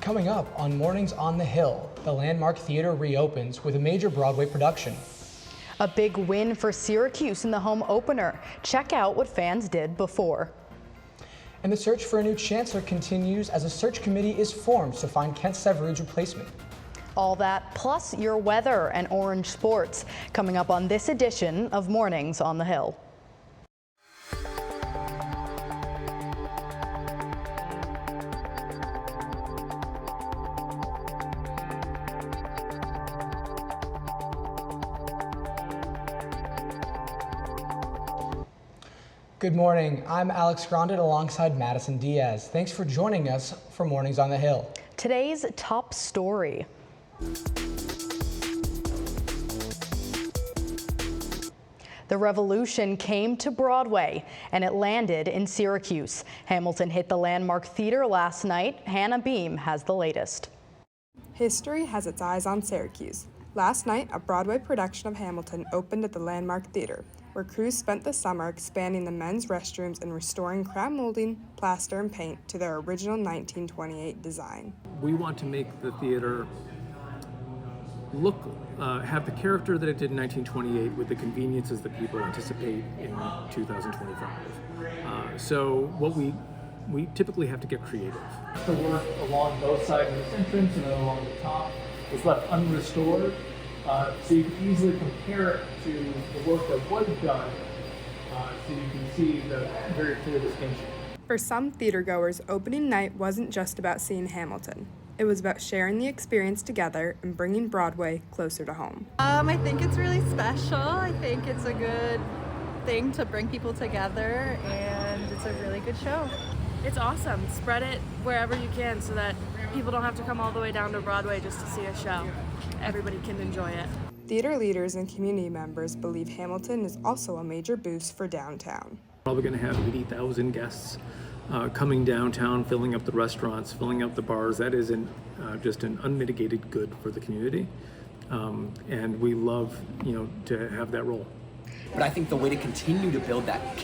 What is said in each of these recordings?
Coming up on Mornings on the Hill, the Landmark Theater reopens with a major Broadway production. A big win for Syracuse in the home opener. Check out what fans did before. And the search for a new chancellor continues as a search committee is formed to find Kent Severeid's replacement. All that plus your weather and orange sports coming up on this edition of Mornings on the Hill. Good morning, I'm Alex Grondin alongside Madison Diaz. Thanks for joining us for Mornings on the Hill. Today's top story. The revolution came to Broadway and it landed in Syracuse. Hamilton hit the Landmark Theater last night. Hannah Beam has the latest. History has its eyes on Syracuse. Last night, a Broadway production of Hamilton opened at the Landmark Theater, where crews spent the summer expanding the men's restrooms and restoring crown molding, plaster, and paint to their original 1928 design. We want to make the theater have the character that it did in 1928 with the conveniences that people anticipate in 2025. So what we typically have to get creative. The work along both sides of this entrance and then along the top is left unrestored, so you can easily compare it to the work that was done, so you can see the very clear distinction. For some theatergoers, opening night wasn't just about seeing Hamilton. It was about sharing the experience together and bringing Broadway closer to home. I think it's really special. I think it's a good thing to bring people together, and it's a really good show. It's awesome. Spread it wherever you can so that people don't have to come all the way down to Broadway just to see a show. Everybody can enjoy it. Theater leaders and community members believe Hamilton is also a major boost for downtown. Probably going to have 80,000 guests coming downtown, filling up the restaurants, filling up the bars. That is just an unmitigated good for the community, and we love to have that role. But I think the way to continuing to build that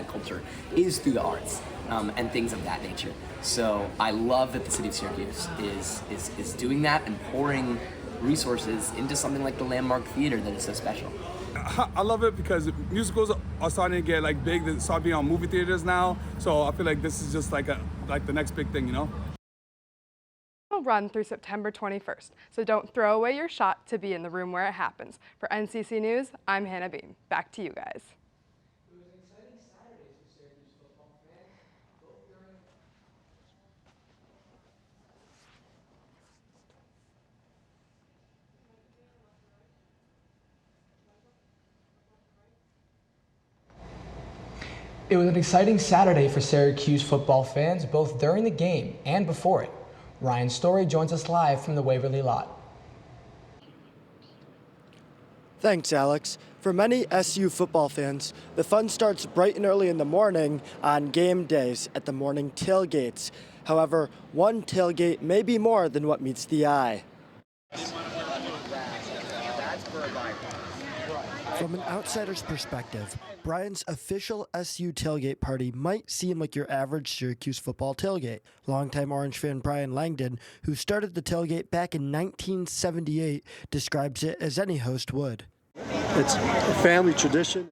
culture is through the arts and things of that nature. So I love that the city of Syracuse is doing that and pouring resources into something like the Landmark Theater that is so special. I love it because musicals are starting to get big. They start being on movie theaters now. So I feel like this is just like the next big thing, Will run through September 21st, so don't throw away your shot to be in the room where it happens. For NCC News, I'm Hannah Beam. Back to you guys. It was an exciting Saturday for Syracuse football fans, both during It was an exciting Saturday for Syracuse football fans, both during the game and before it. Ryan Story joins us live from the Waverly lot. Thanks, Alex. For many SU football fans, the fun starts bright and early in the morning on game days at the morning tailgates. However, one tailgate may be more than what meets the eye. From an outsider's perspective, Brian's official SU tailgate party might seem like your average Syracuse football tailgate. Longtime Orange fan Brian Langdon, who started the tailgate back in 1978, describes it as any host would. It's a family tradition.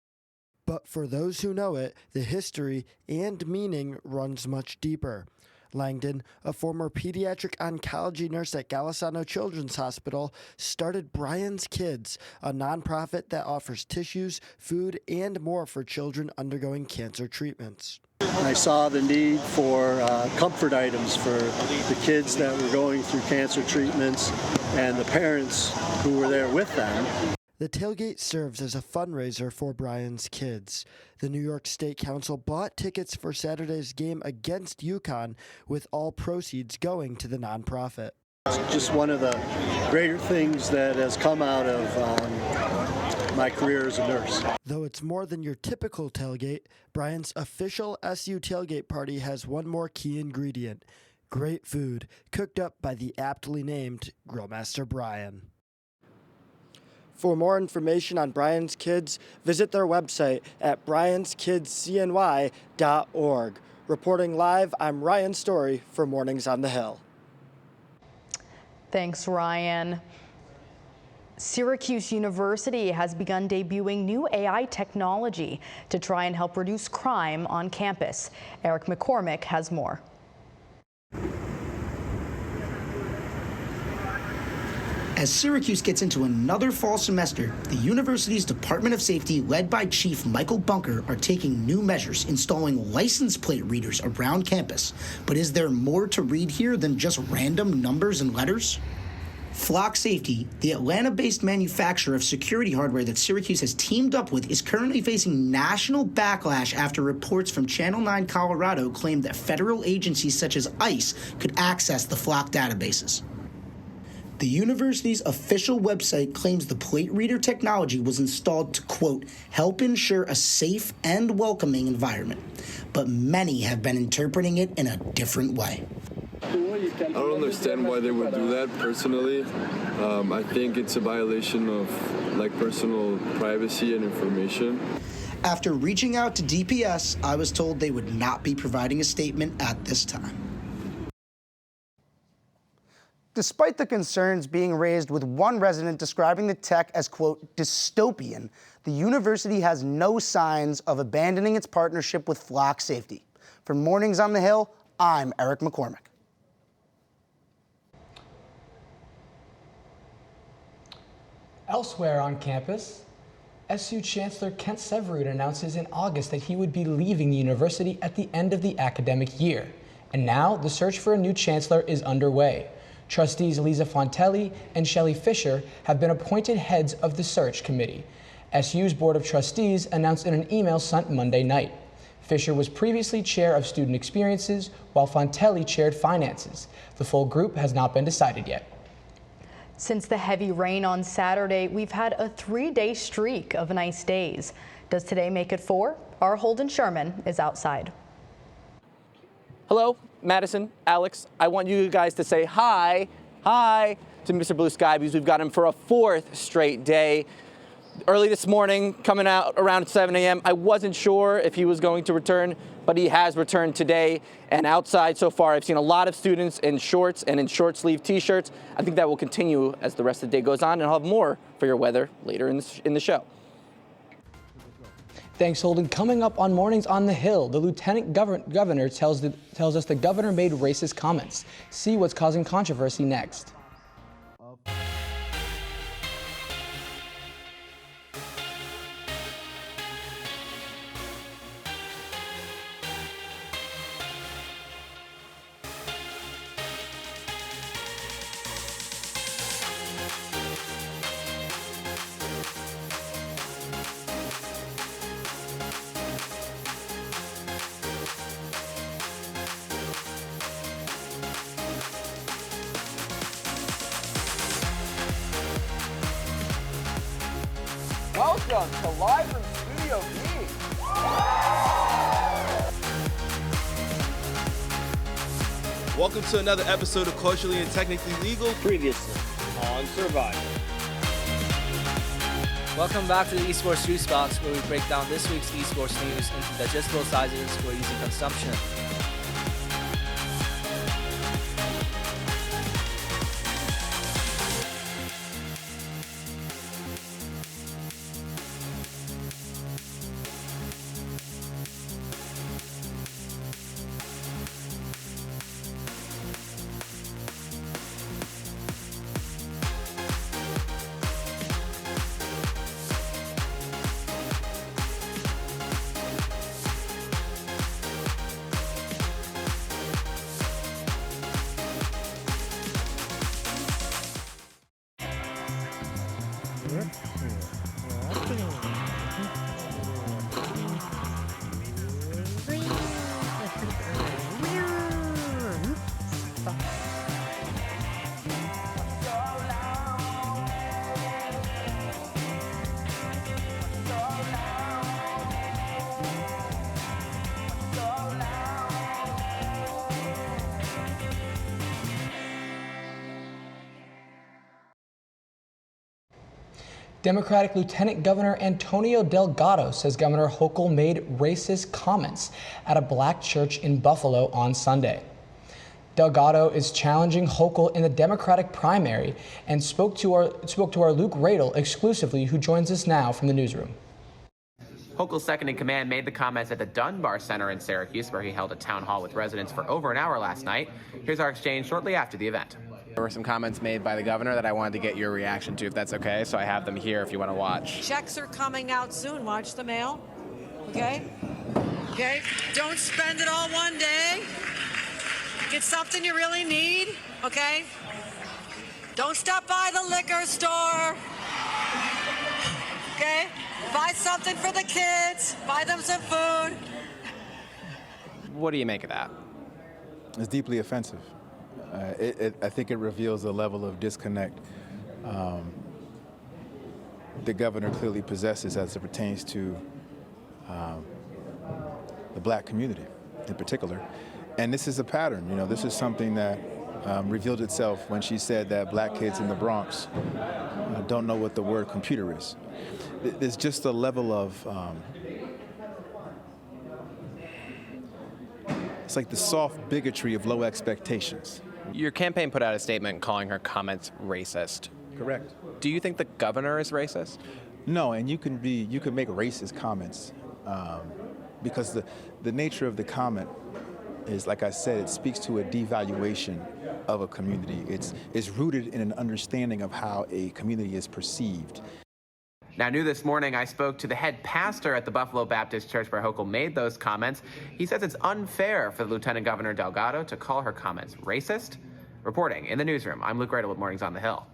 But for those who know it, the history and meaning runs much deeper. Langdon, a former pediatric oncology nurse at Golisano Children's Hospital, started Brian's Kids, a nonprofit that offers tissues, food, and more for children undergoing cancer treatments. I saw the need for comfort items for the kids that were going through cancer treatments and the parents who were there with them. The tailgate serves as a fundraiser for Brian's Kids. The New York State Council bought tickets for Saturday's game against UConn, with all proceeds going to the nonprofit. It's just one of the greater things that has come out of my career as a nurse. Though it's more than your typical tailgate, Brian's official SU tailgate party has one more key ingredient: great food, cooked up by the aptly named Grillmaster Brian. For more information on Brian's Kids, visit their website at brianskidscny.org. Reporting live, I'm Ryan Story for Mornings on the Hill. Thanks, Ryan. Syracuse University has begun debuting new AI technology to try and help reduce crime on campus. Eric McCormick has more. As Syracuse gets into another fall semester, the university's Department of Safety, led by Chief Michael Bunker, are taking new measures, installing license plate readers around campus. But is there more to read here than just random numbers and letters? Flock Safety, the Atlanta-based manufacturer of security hardware that Syracuse has teamed up with, is currently facing national backlash after reports from Channel 9 Colorado claimed that federal agencies such as ICE could access the Flock databases. The university's official website claims the plate reader technology was installed to, quote, help ensure a safe and welcoming environment. But many have been interpreting it in a different way. I don't understand why they would do that personally. I think it's a violation of personal privacy and information. After reaching out to DPS, I was told they would not be providing a statement at this time. Despite the concerns being raised with one resident describing the tech as, quote, dystopian, the university has no signs of abandoning its partnership with Flock Safety. For Mornings on the Hill, I'm Eric McCormick. Elsewhere on campus, SU Chancellor Kent Severud announces in August that he would be leaving the university at the end of the academic year. And now the search for a new chancellor is underway. Trustees Lisa Fontelli and Shelley Fisher have been appointed heads of the search committee. SU's Board of Trustees announced in an email sent Monday night. Fisher was previously chair of student experiences, while Fontelli chaired finances. The full group has not been decided yet. Since the heavy rain on Saturday, we've had a 3-day streak of nice days. Does today make it 4? Our Holden Sherman is outside. Hello, Madison, Alex. I want you guys to say hi to Mr. Blue Sky because we've got him for a 4th straight day. Early this morning, coming out around 7 a.m., I wasn't sure if he was going to return, but he has returned today. And outside so far, I've seen a lot of students in shorts and in short sleeve t-shirts. I think that will continue as the rest of the day goes on, and I'll have more for your weather later in the show. Thanks, Holden. Coming up on Mornings on the Hill, the Lieutenant Governor tells us the governor made racist comments. See what's causing controversy next. Welcome to Live from Studio B. Welcome to another episode of Culturally and Technically Legal. Previously on Survivor. Welcome back to the Esports Juice Box, where we break down this week's esports news into digestible sizes for easy consumption. Democratic Lieutenant Governor Antonio Delgado says Governor Hochul made racist comments at a black church in Buffalo on Sunday. Delgado is challenging Hochul in the Democratic primary and spoke to our Luke Radel exclusively, who joins us now from the newsroom. Hochul's second-in-command made the comments at the Dunbar Center in Syracuse, where he held a town hall with residents for over an hour last night. Here's our exchange shortly after the event. There were some comments made by the governor that I wanted to get your reaction to, if that's okay, so I have them here if you want to watch. Checks are coming out soon. Watch the mail. Okay? Okay? Don't spend it all one day. Get something you really need. Okay? Don't stop by the liquor store. Okay? Buy something for the kids. Buy them some food. What do you make of that? It's deeply offensive. I think it reveals a level of disconnect the governor clearly possesses as it pertains to the black community in particular. And this is a pattern. You know, this is something that revealed itself when she said that black kids in the Bronx don't know what the word computer is. There's just a level of, it's like the soft bigotry of low expectations. Your campaign put out a statement calling her comments racist. Correct. Do you think the governor is racist? No, and you can make racist comments because the nature of the comment is, like I said, it speaks to a devaluation of a community. It's rooted in an understanding of how a community is perceived. Now, new this morning, I spoke to the head pastor at the Buffalo Baptist Church where Hochul made those comments. He says it's unfair for the Lieutenant Governor Delgado to call her comments racist. Reporting in the newsroom, I'm Luke Radel with Mornings on the Hill.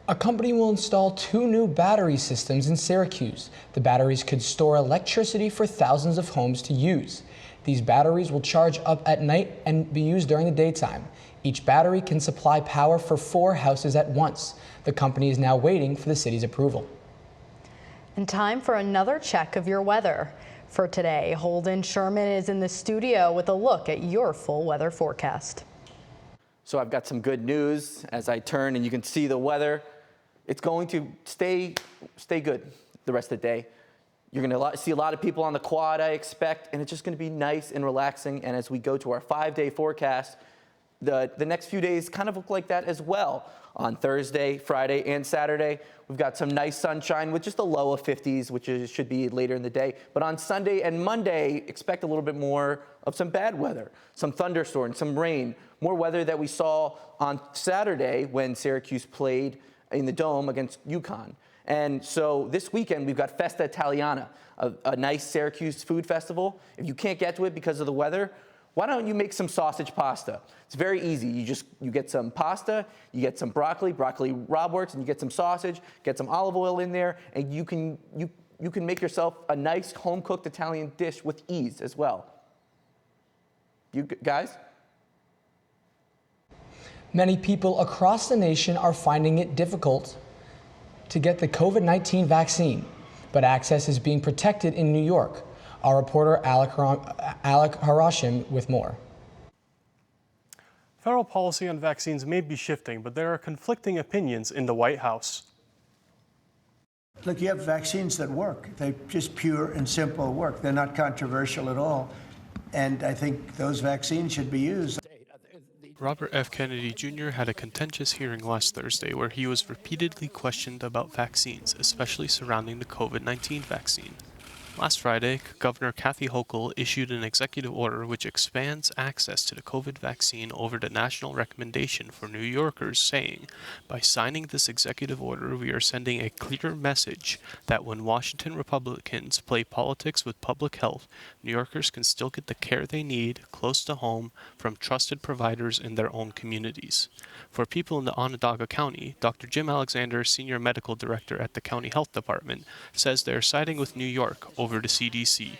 A company will install 2 new battery systems in Syracuse. The batteries could store electricity for thousands of homes to use. These batteries will charge up at night and be used during the daytime. Each battery can supply power for 4 houses at once. The company is now waiting for the city's approval. And time for another check of your weather. For today, Holden Sherman is in the studio with a look at your full weather forecast. So I've got some good news as I turn and you can see the weather. It's going to stay good the rest of the day. You're going to see a lot of people on the quad, I expect, and it's just going to be nice and relaxing. And as we go to our 5-day forecast, the next few days kind of look like that as well. On Thursday, Friday, and Saturday, we've got some nice sunshine with just a low of 50s, which should be later in the day. But on Sunday and Monday, expect a little bit more of some bad weather, some thunderstorms, some rain, more weather that we saw on Saturday when Syracuse played in the Dome against UConn. And so this weekend, we've got Festa Italiana, a nice Syracuse food festival. If you can't get to it because of the weather, why don't you make some sausage pasta? It's very easy. You get some pasta, you get some broccoli Rob works, and you get some sausage, get some olive oil in there, and you can make yourself a nice home-cooked Italian dish with ease as well. You guys? Many people across the nation are finding it difficult to get the COVID-19 vaccine, but access is being protected in New York. Our reporter Alec Harashim with more. Federal policy on vaccines may be shifting, but there are conflicting opinions in the White House. Look, you have vaccines that work. They just pure and simple work. They're not controversial at all. And I think those vaccines should be used. Robert F. Kennedy Jr. had a contentious hearing last Thursday where he was repeatedly questioned about vaccines, especially surrounding the COVID-19 vaccine. Last Friday, Governor Kathy Hochul issued an executive order which expands access to the COVID vaccine over the national recommendation for New Yorkers, saying, "By signing this executive order, we are sending a clear message that when Washington Republicans play politics with public health, New Yorkers can still get the care they need close to home from trusted providers in their own communities." For people in the Onondaga County, Dr. Jim Alexander, Senior Medical Director at the County Health Department, says they're siding with New York over the CDC.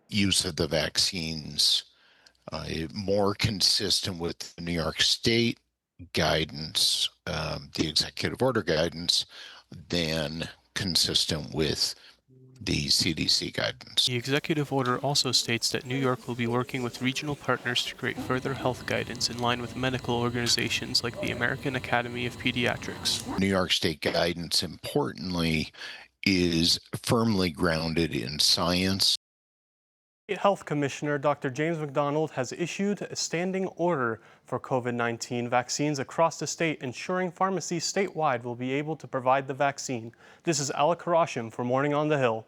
Use of the vaccines more consistent with the New York State guidance, the executive order guidance, than consistent with the CDC guidance. The executive order also states that New York will be working with regional partners to create further health guidance in line with medical organizations like the American Academy of Pediatrics. New York State guidance, importantly, is firmly grounded in science Health Commissioner Dr. James McDonald has issued a standing order for COVID-19 vaccines across the state, ensuring pharmacies statewide will be able to provide the vaccine. This is Alec Karashim for Morning on the Hill.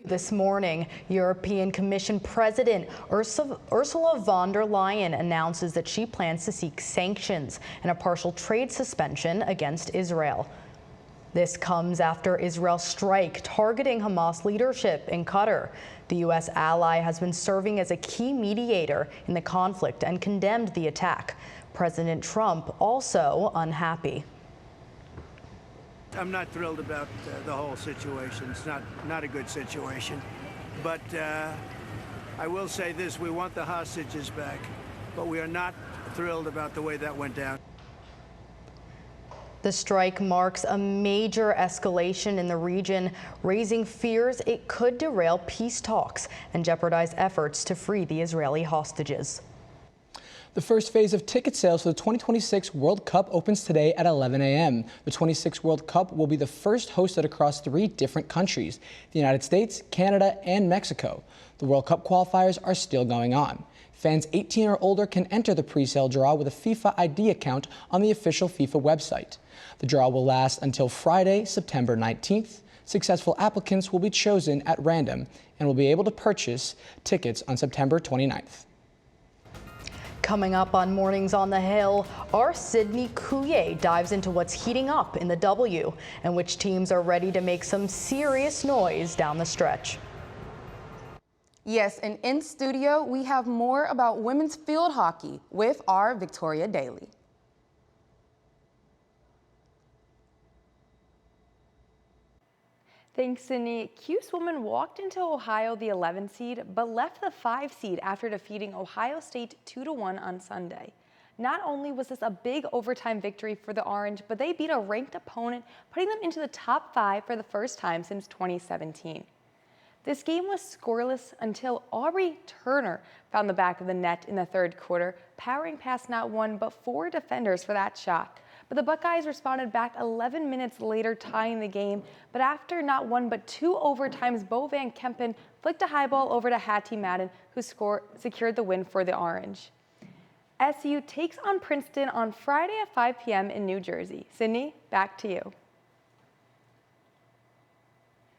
This morning, European Commission President Ursula von der Leyen announces that she plans to seek sanctions and a partial trade suspension against Israel. This comes after Israel's strike targeting Hamas leadership in Qatar. The U.S. ally has been serving as a key mediator in the conflict and condemned the attack. President Trump also unhappy. I'm not thrilled about the whole situation. It's not a good situation. But I will say this, we want the hostages back, but we are not thrilled about the way that went down. The strike marks a major escalation in the region, raising fears it could derail peace talks and jeopardize efforts to free the Israeli hostages. The first phase of ticket sales for the 2026 World Cup opens today at 11 a.m. The 26 World Cup will be the first hosted across 3 different countries: the United States, Canada, and Mexico. The World Cup qualifiers are still going on. Fans 18 or older can enter the pre-sale draw with a FIFA ID account on the official FIFA website. The draw will last until Friday, September 19th. Successful applicants will be chosen at random and will be able to purchase tickets on September 29th. Coming up on Mornings on the Hill, our Sydney Coulier dives into what's heating up in the W and which teams are ready to make some serious noise down the stretch. Yes, and in studio, we have more about women's field hockey with our Victoria Daly. Thanks, Sydney. Cuse woman walked into Ohio the 11 seed, but left the 5 seed after defeating Ohio State 2-1 on Sunday. Not only was this a big overtime victory for the Orange, but they beat a ranked opponent, putting them into the top 5 for the first time since 2017. This game was scoreless until Aubrey Turner found the back of the net in the third quarter, powering past not 1 but 4 defenders for that shot. But the Buckeyes responded back 11 minutes later, tying the game. But after not 1 but 2 overtimes, Bo Van Kempen flicked a high ball over to Hattie Madden, who secured the win for the Orange. SU takes on Princeton on Friday at 5 p.m. in New Jersey. Sydney, back to you.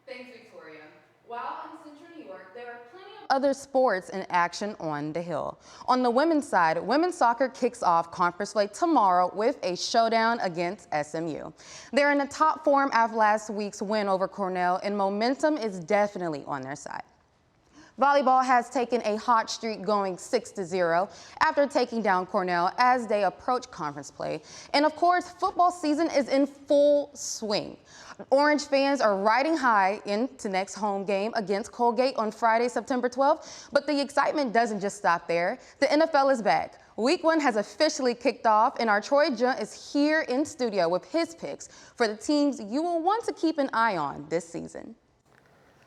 Thanks, Victoria. While in Central New York, there are plenty of other sports in action on the Hill. On the women's side, women's soccer kicks off conference play tomorrow with a showdown against SMU. They're in the top form after last week's win over Cornell, and momentum is definitely on their side. Volleyball has taken a hot streak, going 6-0 after taking down Cornell as they approach conference play. And of course, football season is in full swing. Orange fans are riding high into next home game against Colgate on Friday, September 12th. But the excitement doesn't just stop there. The NFL is back. Week 1 has officially kicked off, and our Troy Junt is here in studio with his picks for the teams you will want to keep an eye on this season.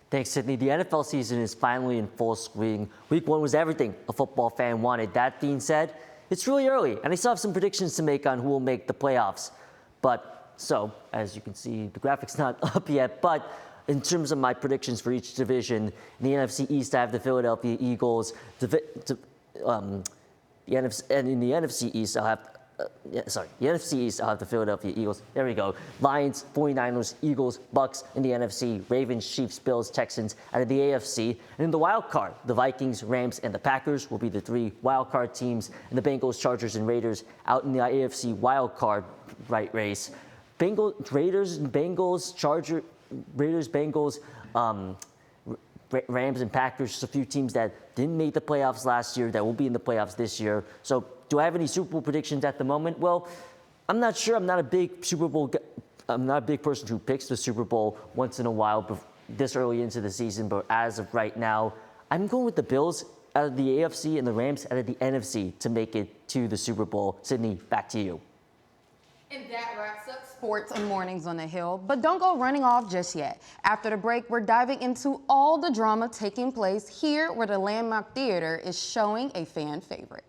Thanks, Sydney. The NFL season is finally in full swing. Week 1 was everything a football fan wanted. That being said, it's really early, and I still have some predictions to make on who will make the playoffs. So, as you can see, the graphic's not up yet, but in terms of my predictions for each division, in the NFC East, I have the Philadelphia Eagles. And in the NFC East, I'll have the NFC East, I'll have the Philadelphia Eagles. There we go. Lions, 49ers, Eagles, Bucks in the NFC. Ravens, Chiefs, Bills, Texans out of the AFC. And in the wild card, the Vikings, Rams, and the Packers will be the 3 wild card teams. And the Bengals, Chargers, and Raiders out in the AFC wild card race. Raiders, Bengals, Rams, and Packers, just a few teams that didn't make the playoffs last year that will be in the playoffs this year. So do I have any Super Bowl predictions at the moment? Well, I'm not sure. I'm not a big person who picks the Super Bowl once in a while this early into the season. But as of right now, I'm going with the Bills out of the AFC and the Rams out of the NFC to make it to the Super Bowl. Sydney, back to you. And that wraps up sports and Mornings on the Hill. But don't go running off just yet. After the break, we're diving into all the drama taking place here where the Landmark Theater is showing a fan favorite.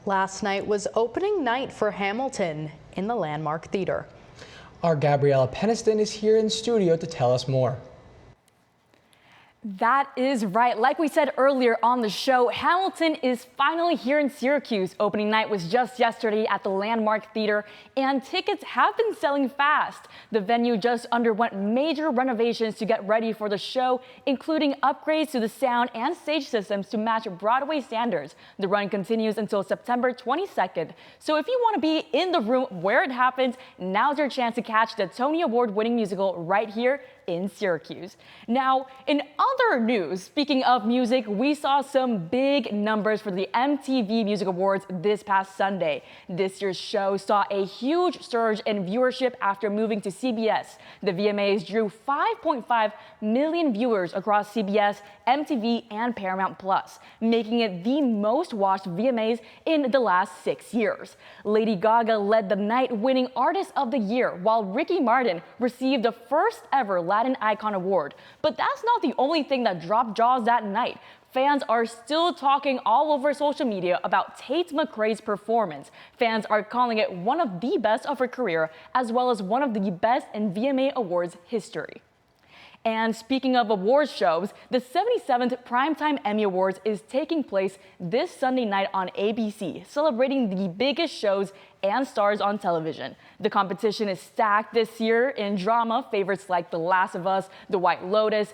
Last night was opening night for Hamilton in the Landmark Theater. Our Gabriella Peniston is here in studio to tell us more. That is right. Like we said earlier on the show, Hamilton is finally here in Syracuse. Opening night was just yesterday at the Landmark Theater, and tickets have been selling fast. The venue just underwent major renovations to get ready for the show, including upgrades to the sound and stage systems to match Broadway standards. The run continues until September 22nd. So if you want to be in the room where it happens, now's your chance to catch the Tony Award-winning musical right here in Syracuse. Now, in other news, speaking of music, we saw some big numbers for the MTV Music Awards this past Sunday. This year's show saw a huge surge in viewership after moving to CBS. The VMAs drew 5.5 million viewers across CBS, MTV, and Paramount Plus, making it the most watched VMAs in the last 6 years. Lady Gaga led the night, winning Artist of the Year, while Ricky Martin received the first ever Latin Icon Award. But that's not the only thing that dropped jaws that night. Fans are still talking all over social media about Tate McRae's performance. Fans are calling it one of the best of her career, as well as one of the best in VMA Awards history. And speaking of awards shows, the 77th Primetime Emmy Awards is taking place this Sunday night on ABC, celebrating the biggest shows and stars on television. The competition is stacked this year. In drama, favorites like The Last of Us, The White Lotus,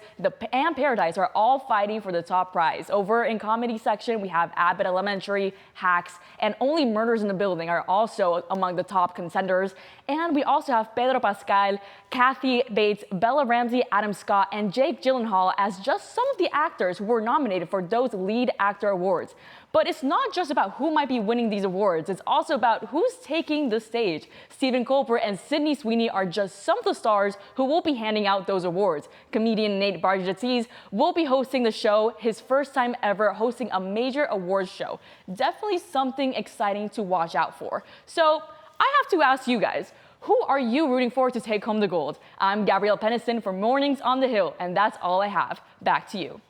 and Paradise are all fighting for the top prize. Over in comedy section, we have Abbott Elementary, Hacks, and Only Murders in the Building are also among the top contenders. And we also have Pedro Pascal, Kathy Bates, Bella Ramsey, Adam Scott, and Jake Gyllenhaal as just some of the actors who were nominated for those lead actor awards. But it's not just about who might be winning these awards, it's also about who's taking the stage. Stephen Colbert and Sydney Sweeney are just some of the stars who will be handing out those awards. Comedian Nate Bargatze will be hosting the show, his first time ever hosting a major awards show. Definitely something exciting to watch out for. So I have to ask you guys, who are you rooting for to take home the gold? I'm Gabrielle Peniston for Mornings on the Hill, and that's all I have. Back to you.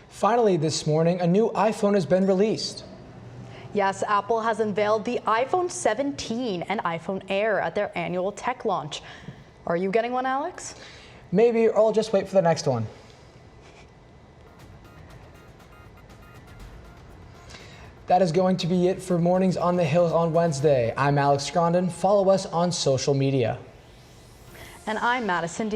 Finally this morning, a new iPhone has been released. Yes, Apple has unveiled the iPhone 17 and iPhone Air at their annual tech launch. Are you getting one, Alex? Maybe, or I'll just wait for the next one. That is going to be it for Mornings on the Hill on Wednesday. I'm Alex Grondin. Follow us on social media. And I'm Madison D.